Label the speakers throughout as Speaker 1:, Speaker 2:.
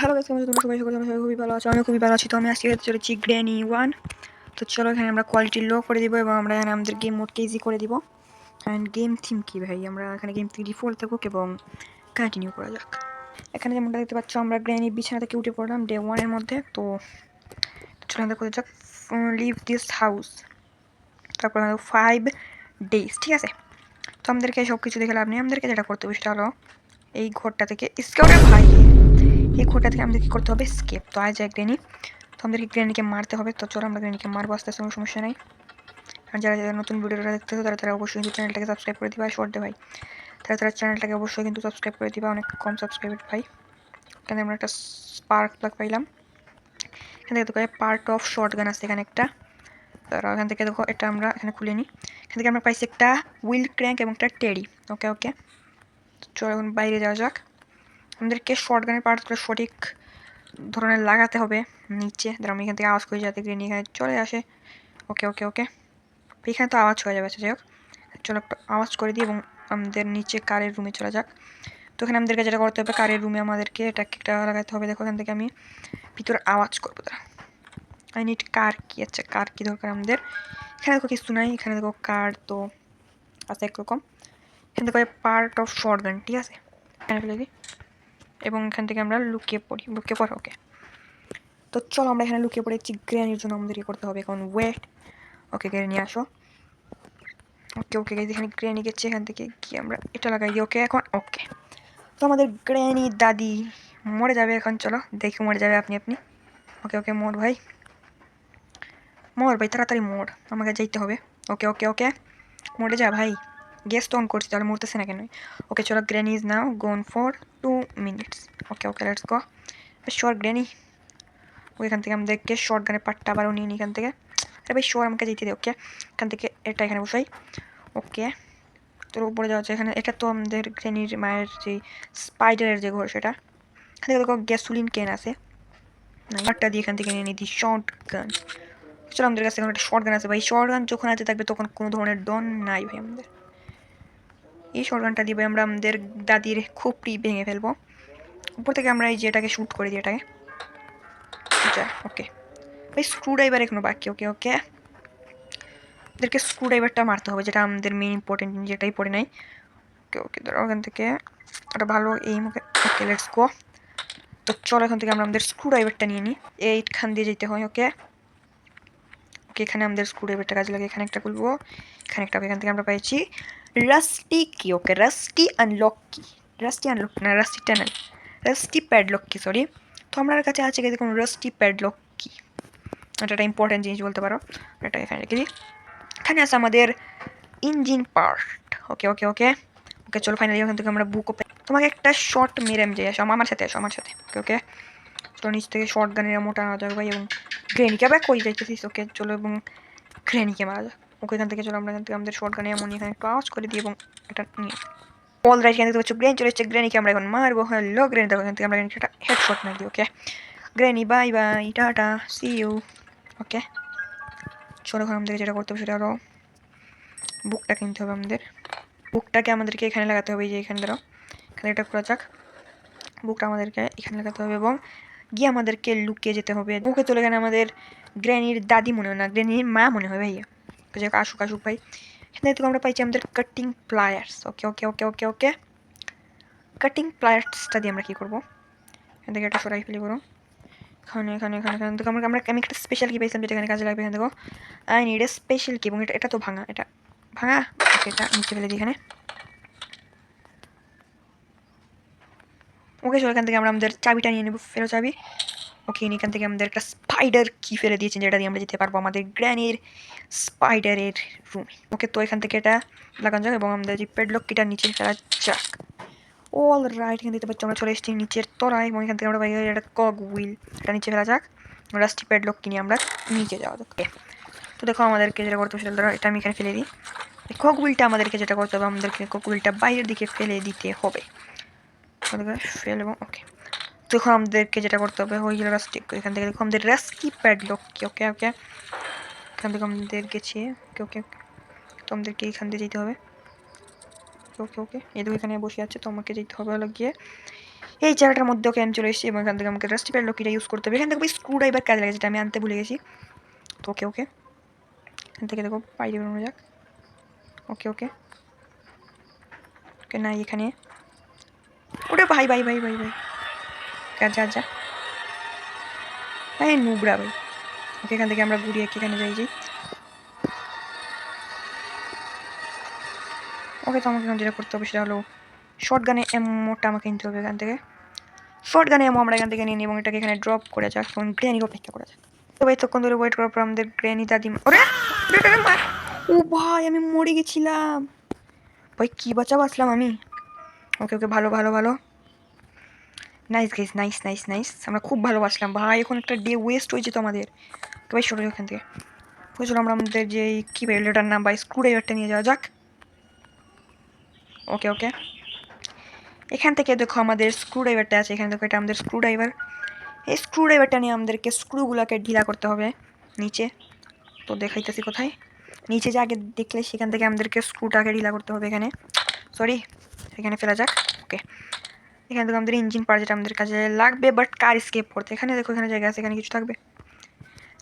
Speaker 1: Hello guys, তোমরা সবাই খুবই ভালো আছো। আমি খুবই ভালো আছি। তো আমি আজকে চলেছি গ্র্যানি 1। তো চলো এখানে আমরা কোয়ালিটি লো করে দিব এবং আমরা এখানে আমাদের গেম মোডকে ইজি করে দিব। অ্যান্ড গেম থিম কি ভাই, আমরা এখানে গেম থেকে ডিফল্ট থাকুক এবং কন্টিনিউ করা যাক। এখানে যেমনটা দেখতে পাচ্ছ আমরা গ্র্যানি বিছানা থেকে উঠে পড়লাম ডে 1-এর মধ্যে। তো চলো আমরা করে যাক লিভ দিস হাউস, তারপর 5 days, ঠিক আছে। তো আমাদেরকে সব কিছু দেখে লাভ নেই, আমাদেরকে যেটা করতে হবে সেটা হলো এই ঘরটা থেকে স্কেপের ভাই, এই ঘরটা থেকে আমাদের কি করতে হবে, স্কেপ। তো আজ গ্র্যানি, তো আমাদেরকে গ্র্যানিকে মারতে হবে। তো চলো আমরা গ্র্যানিকে মারবো আস্তে আস্তে, কোনো সমস্যা নেই। আর যারা যারা নতুন ভিডিওটা দেখতেছো তারা অবশ্যই কিন্তু চ্যানেলটাকে সাবস্ক্রাইব করে দিবা। শর্ট দে ভাই, তারা চ্যানেলটাকে অবশ্যই কিন্তু সাবস্ক্রাইব করে দিবা। অনেক কম সাবস্ক্রাইবার ভাই। এখানে আমরা একটা স্পার্ক প্লাগ পাইলাম। এখান থেকে দেখো পার্ট অফ শর্ট গান আছে এখানে একটা। তারা এখান থেকে দেখো এটা আমরা এখানে খুলে নিই। এখান থেকে আমরা পাইছি একটা হুইল ক্র্যাঙ্ক এবং একটা টেডি। ওকে ওকে, চলো এখন বাইরে যাওয়া যাক। আমাদেরকে শর্ট গানের পার্টগুলো সঠিক ধরনের লাগাতে হবে নিচে। আমি এখান থেকে আওয়াজ করে যাতে গ্রেনি এখানে চলে আসে। ওকে ওকে ওকে, এখানে তো আওয়াজ হয়ে যাবে। যাই হোক, চলো একটু আওয়াজ করে দিই এবং আমাদের নিচে কারের রুমে চলে যাক। তো এখানে আমাদেরকে যেটা করতে হবে, কারের রুমে আমাদেরকে এটা একটা লাগাতে হবে। দেখো এখান থেকে আমি ভিতরে আওয়াজ করবো। তারা আই নিড কার কি, আচ্ছা কার কি দরকার আমাদের। এখানে দেখো কিছু নাই, এখানে দেখো কার তো আছে একরকম। এখান থেকে পার্ট অফ শর্ট গান, ঠিক আছে, এখানে ফেলে দিই এবং এখান থেকে আমরা লুকিয়ে পড়ি। ওকে, তো চলো আমরা এখানে লুকিয়ে পড়েছি। গ্র্যানির জন্য আমাদের কি করতে হবে এখন, ওয়েট। ওকে গ্র্যানি আসো। ওকে ওকে, এখানে গ্র্যানি গেছে, এখান থেকে কি আমরা এটা লাগাই দিই। ওকে এখন ওকে, তো আমাদের গ্র্যানি দাদি মরে যাবে এখন। চলো দেখি মরে যাবে আপনি আপনি। ওকে ওকে, মোর ভাই মোর ভাই, তাড়াতাড়ি মোর, আমাকে যাইতে হবে। ওকে ওকে ওকে, মরে যা ভাই। গ্যাস তো অন করছি, তাহলে মরতেছে না কেন। ওকে চলো, granny is now gone for 2 minutes। Okay okay, let's go. Short granny, ওইখান থেকে আমাদেরকে শর্ট গানের পার্টটা আবারও নিয়ে নিই এখান থেকে। আরে ভাই শোর আমাকে যেতে দে। ওকে, এখান থেকে এটা এখানে বসাই। ওকে, তোর উপরে যাওয়া যায় এখানে। এটা তো আমাদের গ্র্যানির মায়ের যে স্পাইডারের যে ঘর, সেটা। এখান থেকে দেখো গ্যাসোলিন ক্যান আছে, একটা দিয়ে এখান থেকে নিয়ে নিই শর্ট গান। চলো আমাদের কাছে এখন একটা শর্ট গান আছে ভাই। শর্ট গান যখন হাতে থাকবে তখন কোনো ধরনের ডন নাই ভাই আমাদের। এই শর্ট গানটা দিয়ে আমরা আমাদের দাদির খুপড়ি ভেঙে ফেলবো। উপর থেকে আমরা এই যে এটাকে শ্যুট করে দিই এটাকে। আচ্ছা ওকে ভাই, স্ক্রু ড্রাইভার এখনো বাকি। ওকে ওকে, ওদেরকে স্ক্রু ড্রাইভারটা মারতে হবে, যেটা আমাদের মেন ইম্পর্টেন্ট, যেটাই পড়ে নাই। ওকে ওকে, ধরো ওখান থেকে একটা ভালো aim. Okay okay, let's go. তো চলো এখান থেকে আমরা আমাদের স্ক্রু ড্রাইভারটা নিয়ে নিই। এইখান দিয়ে যেতে হয়। ওকে ওকে, এখানে আমাদের স্ক্রু ড্রাইভারটা কাজে লাগে। এখানে একটা খুলবো, এখানে একটা। এখান থেকে আমরা পাইছি রাস্টি কি। ওকে, রাস্টি আনলক কি, রাস্টি আনলক না, রাস্টি টানেল, রাস্টি প্যাডলক কি, সরি। তো আমার কাছে আছে দেখুন রাস্টি প্যাডলক কি। এটা একটা ইম্পর্টেন্ট জিনিস বলতে পারো। এটা এখানে রেখে দিই। এখানে আছে আমাদের ইঞ্জিন পার্ট। ওকে ওকে ওকে ওকে, চলো ফাইনালি ওখান থেকে আমরা বুক ওপেন। তোমাকে একটা শর্ট মেরে আমি যাই, আসো আমার সাথে, আসো আমার সাথে। ওকে ওকে, চলো নিচ থেকে শর্ট গানের মোটা আনা যাবে ভাই। এবং গ্রেনিকে ব্যাক করে যাইতেছিস। ওকে চলো, এবং গ্রেনিকে মারা যাক। ওকে, এখান থেকে চলো আমরা এখান থেকে আমাদের শর্ট গানে এমন এখানে একটু আওয়াজ করে দিই এবং এটা নিয়ে অল রাইট। এখান থেকে দেখতে পাচ্ছ গ্রেনি চলে এসেছে। গ্রেনিকে আমরা এখন মারবো। হ্যালো গ্রেনি, দেখো এখান থেকে আমরা একটা হেডশট মারি দিই। Okay granny bye bye, tata, see you. Okay চলো, এখন আমাদের যেটা করতে হবে সেটা হলো বুকটা কিনতে হবে আমাদের। বুকটাকে আমাদেরকে এখানে লাগাতে হবে, এই যে এখানে ধরো, এখানে এটা করা যাক। বুকটা আমাদেরকে এখানে লাগাতে হবে এবং গিয়ে আমাদেরকে লুকিয়ে যেতে হবে। বুকে চলে গেলে আমাদের গ্র্যানির দাদি মনে হয় না, গ্র্যানির মা মনে হয় ভাইয়া। যাই হোক, আসুক আসুক ভাই। এখানে থেকে আমরা পাইছি আমাদের কাটিং প্লায়ার্স। ওকে ওকে ওকে ওকে ওকে, কাটিং প্লায়ার্সটা দিয়ে আমরা কী করবো, এখান থেকে একটা সরাই ফেলি করো। এখানে এখানে এখানে এখান থেকে আমি একটা স্পেশাল কি পাইছিলাম, যেটা এখানে কাজে লাগবে। এখানে দেখো আই নিড এ স্পেশাল কি, এবং এটা তো ভাঙা, এটা ভাঙা। ওকে, এটা নিচে ফেলে দিই এখানে। ওকে চলো, এখান থেকে আমরা আমাদের চাবিটা নিয়ে নেবো, ফেরো চাবি। ওকে, এখান থেকে আমাদের একটা স্পাইডার কি ফেলে দিয়েছেন, যেটা দিয়ে আমরা যেতে পারবো আমাদের গ্র্যানির স্পাইডারের রুমে। ওকে, তো এখান থেকে এটা লাগানো যাক এবং আমাদের যে পেডলক কিটার নিচে ফেলা যাক। অল রাইট, এখান থেকে আমরা চলে এসেছি নিচের তলায় এবং এখান থেকে আমরা পাই একটা কক হুইল, এটা নিচে ফেলা যাক। রাস্টি পেডলক কিনে আমরা নিচে যাওয়া যাক। তো দেখো আমাদেরকে যেটা করতে হবে সেটা ধরো এটা আমি এখানে ফেলে দিই। কক হুইলটা আমাদেরকে যেটা করতে হবে, আমাদেরকে কক হুইলটা বাইরের দিকে ফেলে দিতে হবে। ফেলবো। ওকে, তখন আমাদেরকে যেটা করতে হবে ওই রাস্টিক, এখান থেকে দেখো আমাদের রাস্টি প্যাডলক কি। ওকে ওকে, এখান থেকে আমাদের গেছি। ওকে ওকে, তো আমাদেরকে এখান দিয়ে যেতে হবে। ওকে ওকে, এই দেখো এখানে বসে আছে, তো আমাকে যেতে হবে হলো গিয়ে এই জায়গাটার মধ্যে ওকে আমি চলে এসেছি এবং এখান থেকে আমাকে রাস্টি প্যাড লকিটা ইউজ করতে হবে। এখান থেকে স্ক্রু ড্রাইভার কাজে লাগে, যেটা আমি আনতে ভুলে গেছি। তো ওকে ওকে, এখান থেকে দেখো বাইরে বেরোনো যাক। ওকে ওকে ওকে, নাই এখানে। ওরে ভাই ভাই ভাই ভাই ভাই, যা যা, হ্যাঁ নুবরা ভাই। ওকে, এখান থেকে আমরা ঘুরিয়ে এখানে যাই। ওকে, তো আমাকে এখন যেটা করতে হবে সেটা হলো শর্ট গানে এমোটা আমাকে নিতে হবে এখান থেকে। শর্ট গানে এমো আমরা এখান থেকে নিয়ে নিই এবং এটাকে এখানে ড্রপ করে যাক এবং গ্র্যানির অপেক্ষা করা যাক। তো ভাই তখন ধরে ওয়েট করার পর আমাদের গ্র্যানি দাদিমা, ওরে ও ভাই আমি মরে গেছিলাম ভাই, কি বাঁচা বাঁচলাম আমি। ওকে ওকে, ভালো ভালো ভালো, nice guys, nice nice nice, আমরা খুব ভালো বাঁচলাম ভাই। এখন একটা ডে ওয়েস্ট হয়েছে তো আমাদের। ভাই সরে এখান থেকে, বুঝলো আমরা আমাদের যে কী ভাই এটার নাম ভাই স্ক্রু ড্রাইভারটা নিয়ে যাওয়া যাক। ওকে ওকে, এখান থেকে দেখো আমাদের স্ক্রু ড্রাইভারটা আছে, এখানে দেখো এটা আমাদের স্ক্রু ড্রাইভার। এই স্ক্রু ড্রাইভারটা নিয়ে আমাদেরকে স্ক্রুগুলোকে ঢিলা করতে হবে নিচে। তো দেখাইতেছি কোথায়, নিচে যে আগে দেখলে সেখান থেকে আমাদেরকে স্ক্রুটাকে ঢিলা করতে হবে এখানে, সরি এখানে ফেলা যাক। ওকে, এখানে দেখো আমাদের ইঞ্জিন পার্ট যেটা আমাদের কাজে লাগবে, বাট কার স্কেপ করতে। এখানে দেখো এখানে জায়গা আছে, এখানে কিছু থাকবে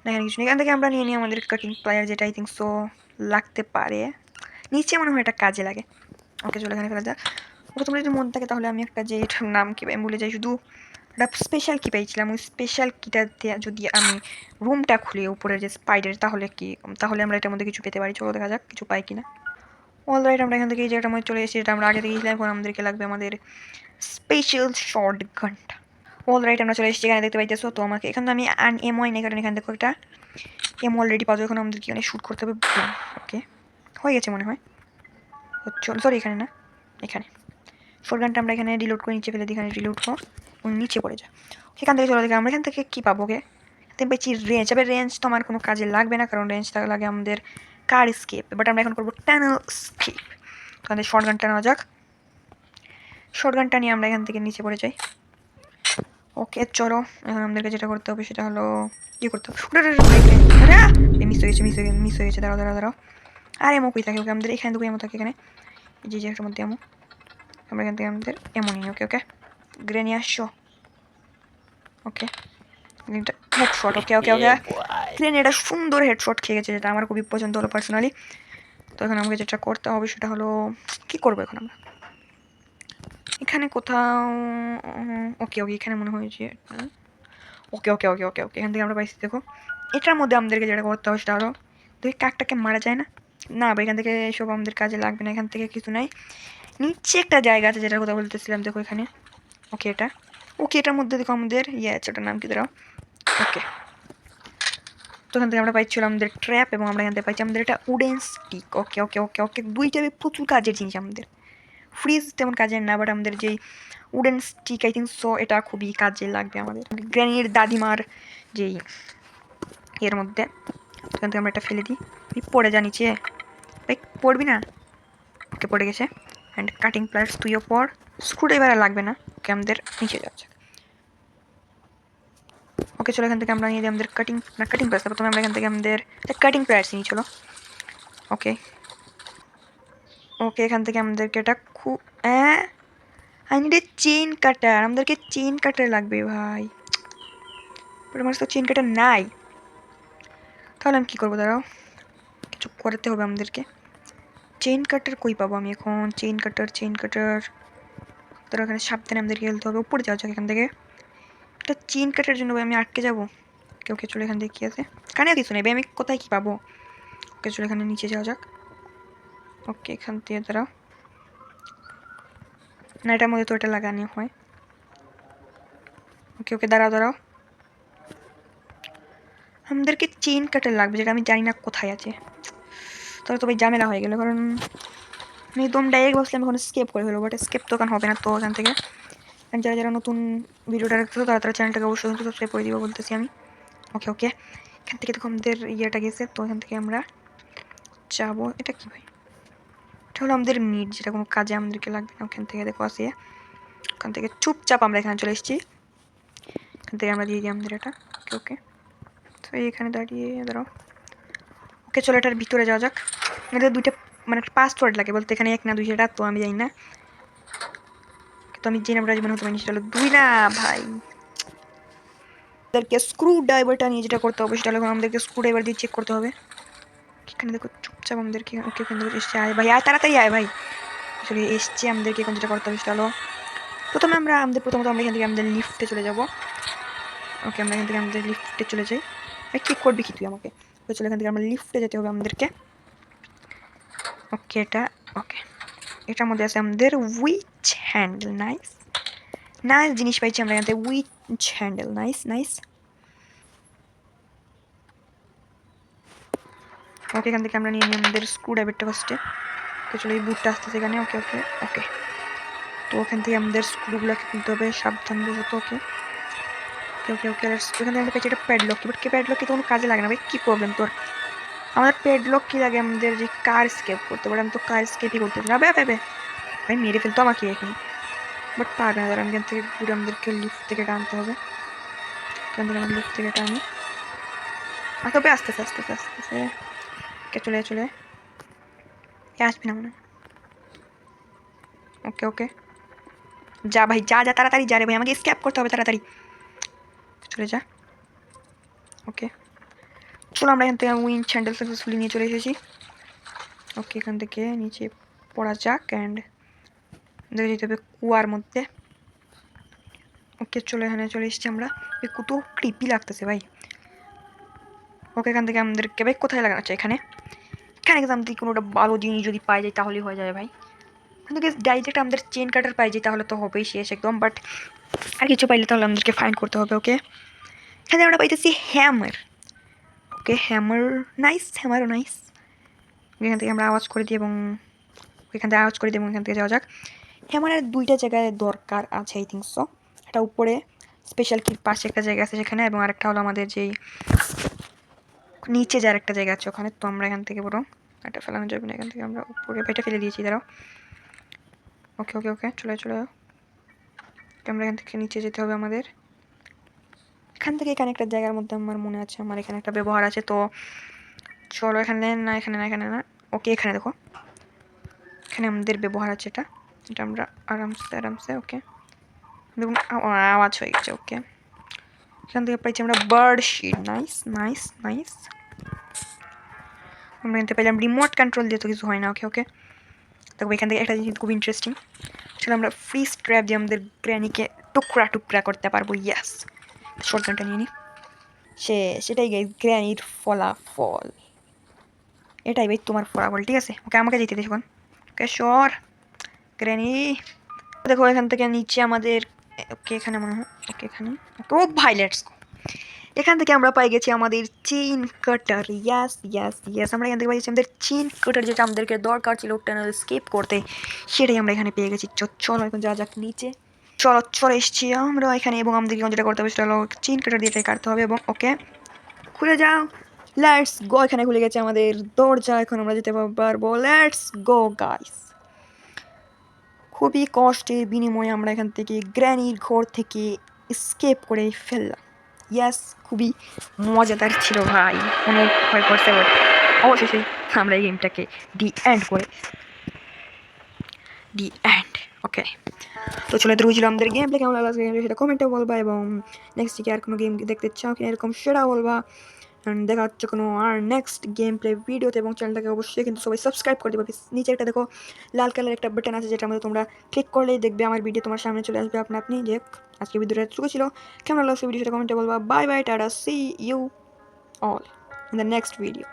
Speaker 1: না, এখানে কিছু নেই। এখান থেকে আমরা নিয়ে নিই আমাদের কাটিং প্লায়ার, যেটা আই থিঙ্ক সো লাগতে পারে, নিচে মনে হয় এটা কাজে লাগে। ওকে চলো এখানে ফেলা যাক। ওকে, তোমরা যদি মন থাকে তাহলে আমি একটা যে এটার নাম কি আমি ভুলে যাই, শুধু একটা স্পেশাল কি পেয়েছিলাম, ওই স্পেশাল কিটা দিয়ে যদি আমি রুমটা খুলি উপরের যে স্পাইডার, তাহলে আমরা এটার মধ্যে কিছু পেতে পারি। চলো দেখা যাক কিছু পাই কিনা। অলরাইট, আমরা এখান থেকে এই জায়গাটার মধ্যে চলে এসেছি, যেটা আমরা আগে থেকে গিয়েছিলাম। এখন আমাদেরকে লাগবে আমাদের স্পেশাল শর্ট গানটা। অলরাইট, আমরা চলে এসেছি, এখানে দেখতে পাইতেছো। তো আমাকে এখান থেকে আমি এমও নেই, কারণ এখান থেকে একটা এম অলরেডি পাবো। এখন আমাদেরকে এখানে শ্যুট করতে হবে। ওকে, হয়ে গেছে মনে হয়। চলো, সরি এখানে না, এখানে শর্ট গানটা আমরা এখানে রিলোড করে নিচে ফেলে দিই, এখানে রিলোড কর নিচে পড়ে যায়। এখান থেকে চলে দেখি আমরা এখান থেকে কী পাবো। ওকে, পেয়েছি রেঞ্জ। এবার রেঞ্জ তো আমার কোনো কাজে লাগবে না, কারণ রেঞ্জটা লাগে আমাদের কার স্কেপ। বাট আমরা এখন করবো টানেল স্কেপ। তো আমাদের শর্ট গানটা নেওয়া যাক। শর্ট গানটা নিয়ে আমরা এখান থেকে নিচে পড়ে যাই। ওকে চলো, এখন আমাদেরকে যেটা করতে হবে সেটা হলো কী করতে হবে, মিস হয়ে গেছে, মিস হয়ে গেছে। দাঁড়াও দাঁড়াও দাঁড়াও, আর এমো কই থাকে। ওকে, আমাদের এখানে দুটো এমো থাকে, এখানে যে একটার মধ্যে এমো, আমরা এখান থেকে আমাদের এমো নিই। ওকে ওকে, গ্রেনি আসছো। ওকে, হেডশট। ওকে ওকে ওকে, গ্রেনি এটা সুন্দর হেডশট খেয়ে গেছে, যেটা আমার খুবই পছন্দ হলো পার্সোনালি। তো এখন আমাকে যেটা করতে হবে সেটা হলো কী করবো এখন আমরা এখানে কোথাও। ওকে ওকে, এখানে মনে হয় যে ওকে ওকে ওকে ওকে ওকে, এখান থেকে আমরা পাইছি। দেখো এটার মধ্যে আমাদেরকে যেটা করতে হবে সেটা হলো, তুই কাকটাকে মারা যায় না, না ভাই এখান থেকে এসব আমাদের কাজে লাগবে না। এখান থেকে কিছু নাই, নিচে একটা জায়গা আছে যেটার কথা বলতেছিলাম, দেখো এখানে। ওকে এটা, ওকে এটার মধ্যে দেখো আমাদের ইয়ে আছে, ওটার নাম কি দাঁড়াও। ওকে, তো এখান থেকে আমরা পাইছিলাম আমাদের ট্র্যাপ, এবং আমরা এখান থেকে পাইছি আমাদের এটা উডেন স্টিক। ওকে ওকে ওকে ওকে, দুইটা প্রচুর কাজের জিনিস আমাদের। ফ্রিজ তেমন কাজের না, বাট আমাদের যেই wooden stick I think so এটা খুবই কাজে লাগবে আমাদের গ্র্যানির দাদিমার যেই এর মধ্যে। এখান থেকে আমরা এটা ফেলে দিই, পড়ে যা নিচে ভাই, পড়বি না। ওকে পড়ে গেছে। অ্যান্ড কাটিং প্লায়ার্স তুইও পড়, স্ক্রুড্রাইভার আর লাগবে না। ওকে, আমাদের নিচে যাচ্ছে। ওকে চলো, এখান থেকে আমরা নিয়ে দিই আমাদের কাটিং প্লায়ার্স। প্রথমে আমরা এখান থেকে আমাদের কাটিং প্লায়ার্স নিই, চলো। ওকে ওকে, এখান থেকে আমাদেরকে এটা আই নিড এ চেইন কাটার, আমাদেরকে চেইন কাটার লাগবে ভাই, আমার তো চেইন কাটার নাই। তাহলে আমি কী করবো, দাঁড়াও কিছু করতে হবে আমাদেরকে। চেইন কাটার কই পাবো আমি এখন, চেইন কাটার তারা এখানে সাবধানে আমাদেরকে খেলতে হবে। উপরে যাওয়া যাক এখান থেকে, একটা চেইন কাটার জন্য আমি আটকে যাবো। ওকে চলে, এখান থেকে কী আছে, কানে কিছু নেই, আমি কোথায় কী পাবো। ওকে চলে, এখানে নিচে যাওয়া যাক। ওকে, এখান থেকে দাঁড়াও, না এটার মধ্যে তো এটা লাগানো হয়। ওকে ওকে, দাঁড়াও দাঁড়াও, আমাদেরকে চেইন কাটার লাগবে, যেটা আমি জানি না কোথায় আছে। তাহলে তো ভাই ঝামেলা হয়ে গেল, কারণ আমি একদম ডাইরেক্ট ভাবছিলাম এখন স্কেপ করে ফেলবো, বাট স্কেপ তো এখন হবে না। তো এখান থেকে যারা যারা নতুন ভিডিওটা রাখতেছো তারা তারা চ্যানেলটাকে অবশ্যই কিন্তু সাবস্ক্রাইব করে দিব বলতেছি আমি। ওকে ওকে, এখান থেকে দেখো আমাদের ইয়েটা গেছে। তো এখান থেকে আমরা যাবো, এটা কি ভাই, এটা হলো আমাদের মিট, যেটা কোনো কাজে আমাদেরকে লাগবে না। ওখান থেকে দেখো আসিয়ে, ওখান থেকে চুপচাপ আমরা এখানে চলে এসেছি। এখান থেকে আমরা দিয়ে দিই আমাদের এটা। ওকে ওকে, তো এখানে দাঁড়িয়ে দাঁড়াও। ওকে চলো, এটার ভিতরে যাওয়া যাক। এটাতে দুইটা মানে একটা পাসওয়ার্ড লাগে বলতে, এখানে 1 না 2 সেটা তো আমি জানি না। তো আমি যে নাম্বার জীবনে হতে পারিনি সেটা হলো 2 না ভাই। আমাদেরকে স্ক্রু ড্রাইভারটা নিয়ে যেটা করতে হবে সেটা হলো আমাদেরকে স্ক্রু ড্রাইভার দিয়ে চেক করতে হবে। এখানে দেখো চুপচাপ আমাদেরকে ওকে এখান থেকে এসছে, আয় ভাই আয় তাড়াতাড়ি আয় ভাই। আসলে এসছে, আমাদেরকে এখন যেটা করতে হবে সেটা হলো প্রথমত আমরা এখান থেকে আমাদের লিফটে চলে যাব। ওকে আমরা এখান থেকে আমাদের লিফটে চলে যাই। ভাই কি করবি কি তুই আমাকে? তো চলে এখান থেকে আমরা লিফটে যেতে হবে আমাদেরকে। ওকে এটা ওকে, এটার মধ্যে আছে আমাদের উইচ হ্যান্ডেল। নাইস নাইস জিনিস পাইছি আমরা এখান থেকে, which handle. Nice nice. Okay এখান থেকে আমরা নিয়ে নিই আমাদের স্ক্রু ড্রাইভারটা ফার্স্টে। তো চলো এই বুটটা আসতেছে এখানে। ওকে ওকে ওকে, তো ওখান থেকে আমাদের স্ক্রুগুলোকে কিনতে হবে সাবধান বুঝতো। ওকে ওকে ওকে ওকে, এখান থেকে আমরা পেয়েছি একটা প্যাডলক। বাট কি প্যাডলক কি কোনো কাজে লাগে না ভাই? কী প্রবলেম তোর? আমাদের প্যাডলক কী লাগে আমাদের যে কার স্কেপ করতে পারে? আমি তো কার স্কেপই করতে পারি না। ভাই ভাই মেরে ফেলতো আমাকে এখন, বাট পারবে না। আমি এখান থেকে ঘুরে আমাদেরকে লিফট থেকে টানতে হবে। এখান থেকে আমরা লিফট থেকে টানি। তবে আস্তে আস্তে চলে চলে আসবি না মনে। ওকে ওকে যা ভাই যা যা তাড়াতাড়ি যা রে ভাই, আমাকে স্ক্যাপ করতে হবে তাড়াতাড়ি। চলে যা। ওকে চলো আমরা এখান থেকে উইন্ড হ্যান্ডেল সাকসেসফুলি নিয়ে চলে এসেছি। ওকে এখান থেকে নিচে পড়া যাক অ্যান্ড দেখে যেতে হবে কুয়ার মধ্যে। ওকে চলে এখানে চলে এসেছি আমরা। কত ক্রিপি লাগতেছে ভাই। ওকে এখান থেকে আমাদেরকে ভাই কোথায় লাগানো হচ্ছে? এখানে এখানে আমাদের কোনো একটা ভালো জিনিস যদি পাই যায় তাহলেই হয়ে যাবে ভাই। কিন্তু ডাইরেক্ট আমাদের চেন কাটার পাই যায় তাহলে তো হবেই শেষ একদম। বাট আর কিছু পাইলে তাহলে আমাদেরকে ফাইন করতে হবে। ওকে এখানে আমরা পাইতেছি হ্যামার। ওকে হ্যামার নাইস, হ্যামারও নাইস। এখান থেকে আমরা আওয়াজ করে দিই এবং এখান থেকে আওয়াজ করে দিই এবং এখান থেকে যাওয়া যাক। হ্যামারের দুইটা জায়গায় দরকার আছে আই থিঙ্ক সো। এটা উপরে স্পেশাল কি পাশে একটা জায়গা আছে সেখানে, এবং আরেকটা হলো আমাদের যেই নিচে যার একটা জায়গা আছে ওখানে। তো আমরা এখান থেকে বরং এটা ফেলানো যাবে না, এখান থেকে আমরা উপরে এটা ফেলে দিয়েছি দাঁড়াও। ওকে ওকে ওকে চলে চলে আমরা এখান থেকে নিচে যেতে হবে আমাদের। এখান থেকে এখানে একটা জায়গার মধ্যে আমার মনে আছে আমার এখানে একটা ব্যবহার আছে। তো চলো এখানে না এখানে না এখানে না। ওকে এখানে দেখো এখানে আমাদের ব্যবহার আছে এটা। এটা আমরা আরামসে ওকে দেখুন আওয়াজ হয়ে গেছে। ওকে এখান থেকে পাইছি আমরা bird sheet. Nice nice nice. আমরা এখান থেকে পাইলাম রিমোট কন্ট্রোল দিয়ে তো কিছু হয় না। ওকে ওকে দেখো এখান থেকে একটা জিনিস খুব ইন্টারেস্টিং, সেটা আমরা ফ্রি স্ট্র্যাপ দিয়ে আমাদের গ্র্যানিকে টুকরা টুকরা করতে পারবো। ইয়াস শর্টগানটা নিয়ে নিই। সেটাই গাইস গ্র্যানির ফলাফল এটাই ভাই, তোমার ফলাফল। ঠিক আছে ওকে আমাকে যেতে দিস এখন। ওকে শর গ্র্যানি দেখো এখান থেকে নিচে আমাদের। ওকে এখানে মনে হয় ওকে এখানে ও ভাই লেটস গো। এখান থেকে আমরা পাই গেছি আমাদের চেইন কাটার। ইয়াস ইয়াস ইয়াস আমরা এখান থেকে পাই গেছি আমাদের চেইন কাটার, যেটা আমাদেরকে দরকার ছিল টানেল স্কেপ করতে, সেটাই আমরা এখানে পেয়ে গেছি। চলো এখন যাওয়া যাক নিচে। চলো এসছি আমরা এখানে, এবং আমাদেরকে যেটা করতে হবে সেটা হলো চেইন কাটার দিয়ে কাটতে হবে। এবং ওকে খুলে যাও, লেটস গো। এখানে খুলে গেছে আমাদের দরজা, এখন আমরা যেতে পারবো। Let's go guys. খুবই কষ্টের বিনিময়ে আমরা এখান থেকে গ্র্যানির ঘর থেকে স্কেপ করে ফেললাম। ইয়াস খুবই মজাদার ছিল ভাই, অনেক ভয় করতে পারে। অবশেষে আমরা এই গেমটাকে ডি এন্ড ওকে। তো চলে ছিল আমাদের গেম প্লে। কেমন লাগলো সেটা কমেন্টে বলবা, এবং নেক্সট কি আর কোনো গেম দেখতে চাও কি এরকম সেটাও বলবা। দেখা হচ্ছে কোনো আর নেক্সট গেম প্লে ভিডিওতে, এবং চ্যানেলটাকে অবশ্যই কিন্তু সবাই সাবস্ক্রাইব করে দেবে। নিচে একটা দেখো লাল কালার একটা বাটন আছে, যেটার মধ্যে তোমরা ক্লিক করলেই দেখবে আমার ভিডিও তোমার সামনে চলে আসবে আপনি। যে আজকে ভিডিওটা এতটুকু ছিল, কেমন লাগলো ভিডিওটা কমেন্টে বলবা। Bye bye tata, see you all in the next video.